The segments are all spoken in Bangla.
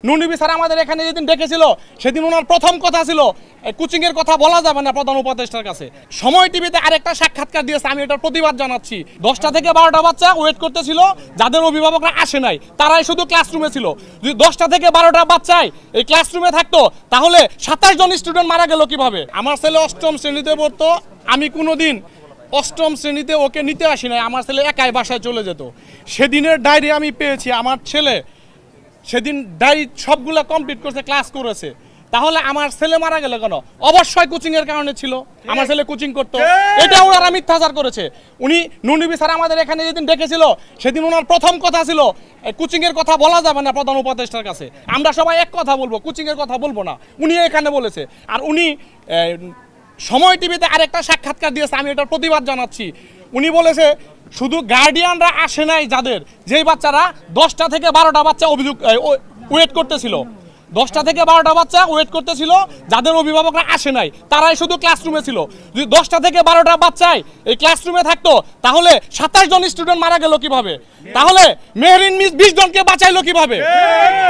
নুনবী স্যার আমাদের এখানে যেদিন ডেকেছিল সেদিন ওনার প্রথম কথা ছিল কোচিং এর কথা বলা যাবে না প্রধান উপদেষ্টার কাছে। সময় টিভিতে আরেকটা সাক্ষাৎকার দিয়েছে, আমি এটার প্রতিবাদ জানাচ্ছি। 10টা থেকে 12টা বাচ্চা ওয়েট করতেছিল, যাদের অভিভাবকরা আসে নাই, তারাই শুধু ক্লাসরুমে ছিল। যদি 10টা থেকে 12টা বাচ্চাই এই ক্লাসরুমে থাকতো তাহলে 27 জন স্টুডেন্ট মারা গেল কিভাবে? আমার ছেলে 8ম শ্রেণীতে পড়তো, আমি কোনোদিন 8ম শ্রেণীতে ওকে নিতে আসি নাই, আমার ছেলে একাই বাসায় চলে যেত। সেদিনের ডায়েরি আমি পেয়েছি, আমার ছেলে সেদিন ডায়েরি সবগুলা কমপ্লিট করছে, ক্লাস করেছে। তাহলে আমার ছেলে মারা গেল কেন? অবশ্যই কোচিং এর কারণে ছিল, আমার ছেলে কোচিং করতো, এটা ওনারা মিথ্যাচার করেছে। উনি নুনবী স্যার আমাদের এখানে যেদিন ডেকেছিল সেদিন ওনার প্রথম কথা ছিল কোচিং এর কথা বলা যাবে না প্রধান উপদেষ্টার কাছে, আমরা সবাই এক কথা বলবো, কোচিং এর কথা বলবো না, উনি এখানে বলেছে। আর উনি সময় টিভিতে আরেকটা সাক্ষাৎকার দিয়েছে, আমি এটার প্রতিবাদ জানাচ্ছি। উনি বলেছে শুধু গার্ডিয়ানরা আসে নাই, যাদের যেই বাচ্চারা 10টা থেকে 12টা বাচ্চা অভিযোগ ওয়েট করতেছিল, 10টা থেকে 12টা বাচ্চা ওয়েট করতেছিল, যাদের অভিভাবকরা আসে নাই, তারাই শুধু ক্লাসরুমে ছিল। যদি 10টা থেকে 12টা বাচ্চাই এই ক্লাসরুমে থাকতো তাহলে 27 জন স্টুডেন্ট মারা গেল কিভাবে? তাহলে মেহরিন মিস 20 জনকে বাঁচাইলো কিভাবে?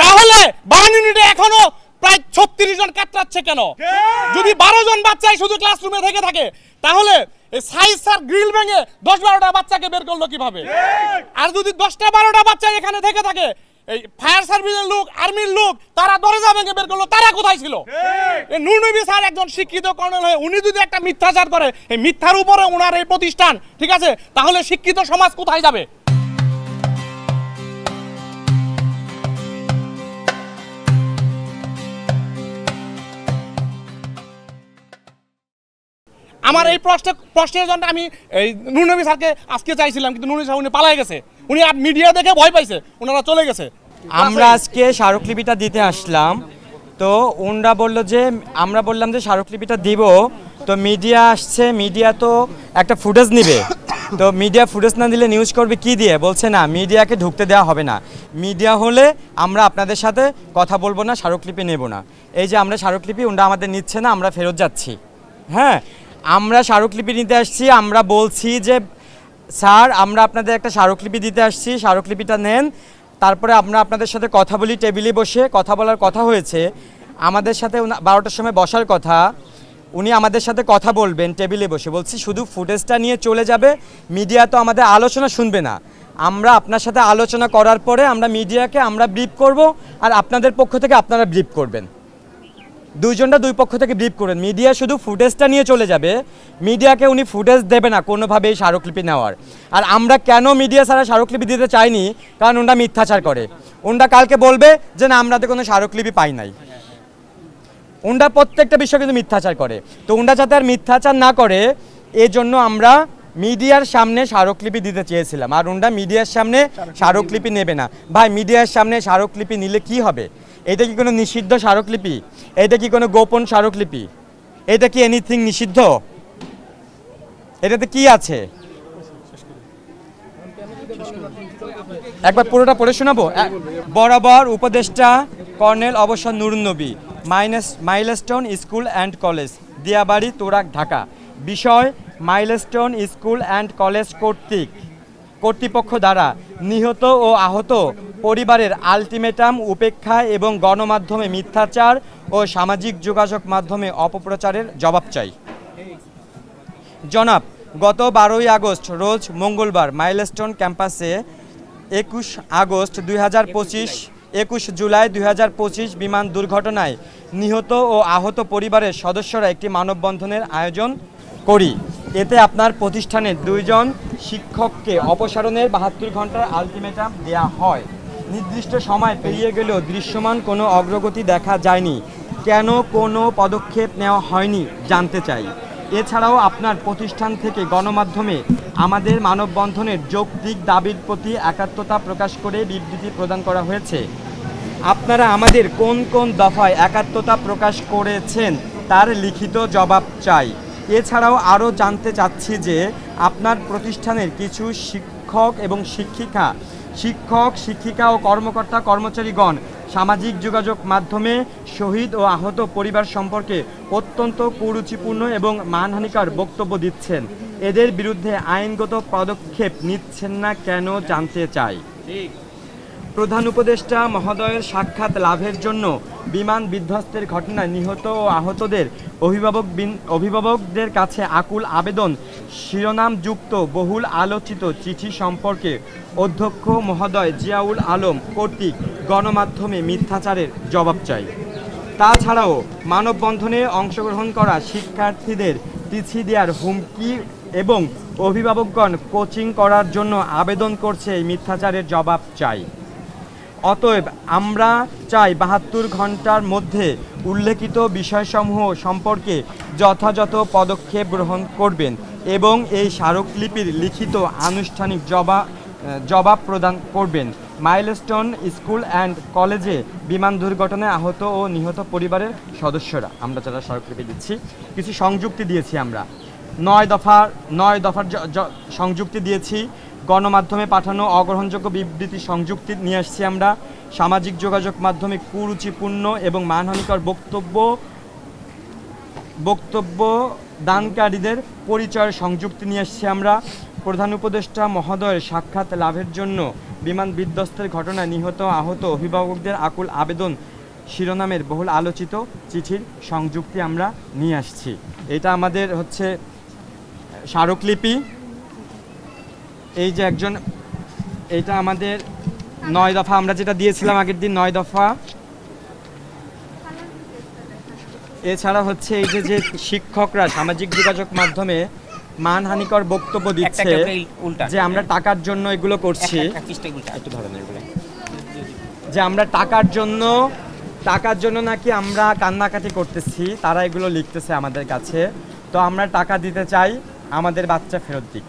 তাহলে 12 ইউনিটে এখনো প্রায় 36 জন কাতরাচ্ছে কেন? যদি 12 জন বাচ্চাই শুধু ক্লাসরুমে থেকে থাকে তাহলে সাইজ স্যার গ্রিল ভেঙে 10-12টা বাচ্চাকে বের করলো কিভাবে? আর যদি 10টা-12টা বাচ্চা এখানে থেকে থাকে, এই ফায়ার সার্ভিসের লোক, আর্মির লোক, তারা দরজা ভেঙে বের করলো, তারা কোথায় ছিল? এই নুনবী স্যার একজন শিক্ষিত কর্নেল হয়ে উনি যদি একটা মিথ্যাচার করে, এই মিথ্যার উপরে ওনার এই প্রতিষ্ঠান, ঠিক আছে, তাহলে শিক্ষিত সমাজ কোথায় যাবে? আমার এই প্রশ্নের জন্য আমি এই নুনবী স্যারকে আজকে চাইছিলাম, কিন্তু নুনবী স্যার উনি পালাই গেছে, উনি আর মিডিয়া দেখে ভয় পাইছে, ওনারা চলে গেছে। আমরা আজকে স্মারকলিপিটা দিতে আসলাম, তো ওনরা বললো যে, আমরা বললাম যে স্মারকলিপিটা দিব, তো মিডিয়া আসছে, মিডিয়া তো একটা ফুটেজ নিবে, তো মিডিয়া ফুটেজ না দিলে নিউজ করবে কি দিয়ে? বলছে না, মিডিয়াকে ঢুকতে দেওয়া হবে না, মিডিয়া হলে আমরা আপনাদের সাথে কথা বলবো না, স্মারকলিপি নেব না। এই যে আমরা স্মারকলিপি, ওনরা আমাদের নিচ্ছে না, আমরা ফেরত যাচ্ছি। হ্যাঁ, আমরা স্মারকলিপি নিতে আসছি, আমরা বলছি যে স্যার আমরা আপনাদের একটা স্মারকলিপি দিতে আসছি, স্মারকলিপিটা নেন, তারপরে আমরা আপনাদের সাথে কথা বলি, টেবিলে বসে কথা বলার কথা হয়েছে, আমাদের সাথে 12টার সময় বসার কথা, উনি আমাদের সাথে কথা বলবেন টেবিলে বসে। বলছি শুধু ফুটেজটা নিয়ে চলে যাবে, মিডিয়া তো আমাদের আলোচনা শুনবে না, আমরা আপনার সাথে আলোচনা করার পরে আমরা মিডিয়াকে আমরা ব্রিফ করব, আর আপনাদের পক্ষ থেকে আপনারা ব্রিফ করবেন, দুইজনটা দুই পক্ষ থেকে ব্রিফ করেন। মিডিয়া শুধু ফুটেজটা নিয়ে চলে যাবে, মিডিয়াকে উনি ফুটেজ দেবে না কোনোভাবেই স্মারকলিপি নেওয়ার। আর আমরা কেন মিডিয়া ছাড়া স্মারকলিপি দিতে চাইনি, কারণ ওনরা মিথ্যাচার করে। ওনরা কালকে বলবে যে না, আমরা তো কোনো স্মারকলিপি পাই নাই। ওনরা প্রত্যেকটা বিষয় কিন্তু মিথ্যাচার করে, তো ওনরা যাতে আর মিথ্যাচার না করে এই জন্য আমরা মিডিয়ার সামনে স্মারকলিপি দিতে চেয়েছিলাম। আর ওনরা মিডিয়ার সামনে স্মারকলিপি নেবে না। ভাই, মিডিয়ার সামনে স্মারকলিপি নিলে কি হবে? এটা কি কোনো নিষিদ্ধ স্মারকলিপি? এটা কি কোনো গোপন স্মারকলিপি? এটা কি এনিথিং নিষিদ্ধ? এটাতে কি আছে? একবার পুরোটা পড়ে শোনাবো। বরাবর উপদেষ্টা কর্নেল অবসর Nurun Nabi, Milestone school and college, Diabari, Turag, Dhaka. বিষয়, মাইলস্টোন স্কুল অ্যান্ড কলেজ কর্তৃপক্ষ দ্বারা নিহত ও আহত পরিবারের আলটিমেটাম উপেক্ষা এবং গণমাধ্যমে মিথ্যাচার ও সামাজিক যোগাযোগ মাধ্যমে অপপ্রচারের জবাব চাই। জনাব, গত 12ই আগস্ট রোজ মঙ্গলবার মাইলস্টোন ক্যাম্পাসে 21 আগস্ট 2025, 21 জুলাই 2025 বিমান দুর্ঘটনায় নিহত ও আহত পরিবারের সদস্যরা একটি মানববন্ধনের আয়োজন করি। এতে আপনার প্রতিষ্ঠানের 2 জন শিক্ষককে অপসারণের 72 ঘন্টার আলটিমেটাম দেয়া হয়। নির্দিষ্ট সময় পেরিয়ে গেলেও দৃশ্যমান কোনো অগ্রগতি দেখা যায়নি। কেন কোনো পদক্ষেপ নেওয়া হয়নি জানতে চাই। এছাড়াও আপনার প্রতিষ্ঠান থেকে গণমাধ্যমে আমাদের মানববন্ধনের যৌক্তিক দাবির প্রতি একাত্মতা প্রকাশ করে বিবৃতি প্রদান করা হয়েছে। আপনারা আমাদের কোন কোন দফায় একাত্মতা প্রকাশ করেছেন তার লিখিত জবাব চাই। এছাড়াও আরও জানতে চাচ্ছি যে আপনার প্রতিষ্ঠানের কিছু শিক্ষক শিক্ষিকা ও কর্মচারীগণ সামাজিক যোগাযোগ মাধ্যমে শহীদ ও আহত পরিবার সম্পর্কে অত্যন্ত কুরুচিপূর্ণ এবং মানহানিকর বক্তব্য দিচ্ছেন। এদের বিরুদ্ধে আইনগত পদক্ষেপ নিচ্ছেন না কেন জানতে চাই। প্রধান উপদেষ্টা মহোদয়ের সাক্ষাৎ লাভের জন্য বিমান বিধ্বস্তের ঘটনায় নিহত ও আহতদের অভিভাবকদের কাছে আকুল আবেদন শিরোনামযুক্ত বহুল আলোচিত চিঠি সম্পর্কে অধ্যক্ষ মহোদয় জিয়াউল আলম কর্তৃক গণমাধ্যমে মিথ্যাচারের জবাব চাই। তাছাড়াও মানববন্ধনে অংশগ্রহণ করা শিক্ষার্থীদের চিঠি দেওয়ার হুমকি এবং অভিভাবকগণ কোচিং করার জন্য আবেদন করছে এই মিথ্যাচারের জবাব চাই। অতএব আমরা চাই ৭২ ঘন্টার মধ্যে উল্লেখিত বিষয়সমূহ সম্পর্কে যথাযথ পদক্ষেপ গ্রহণ করবেন এবং এই স্মারকলিপির লিখিত আনুষ্ঠানিক জবাব প্রদান করবেন। মাইলস্টোন স্কুল অ্যান্ড কলেজে বিমান দুর্ঘটনায় আহত ও নিহত পরিবারের সদস্যরা, আমরা যারা স্মারকলিপি দিচ্ছি, কিছু সংযুক্তি দিয়েছি আমরা ৯ দফার সংযুক্তি দিয়েছি। গণমাধ্যমে পাঠানো অগ্রহণযোগ্য বিবৃতি সংযুক্তি নিয়ে আসছি আমরা। সামাজিক যোগাযোগ মাধ্যমে কুরুচিপূর্ণ এবং মানহানিকর বক্তব্য দানকারীদের পরিচয়ের সংযুক্তি নিয়ে আসছি আমরা। প্রধান উপদেষ্টা মহোদয়ের সাক্ষাৎ লাভের জন্য বিমান বিধ্বস্তের ঘটনায় নিহত আহত অভিভাবকদের আকুল আবেদন শিরোনামের বহুল আলোচিত চিঠির সংযুক্তি আমরা নিয়ে আসছি। এটা আমাদের হচ্ছে স্মারকলিপি। এই যে এটা আমাদের ৯ দফা, আমরা যেটা দিয়েছিলাম আগের দিন ৯ দফা। এছাড়া হচ্ছে এই যে শিক্ষকরা সামাজিক যোগাযোগ মাধ্যমে মানহানিকর বক্তব্য দিচ্ছে যে আমরা টাকার জন্য এগুলো করছি, একটু ধরেন এগুলো, যে আমরা টাকার জন্য নাকি আমরা কান্নাকাটি করতেছি, তারা এগুলো লিখতেছে আমাদের কাছে। তো আমরা টাকা দিতে চাই, আমাদের বাচ্চা ফেরত দিক।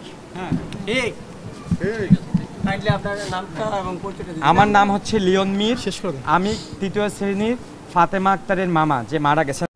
আমার নাম হচ্ছে লিওন মীর, আমি ৩য় শ্রেণীর ফাতেমা আক্তারের মামা, যে মারা গেছেন।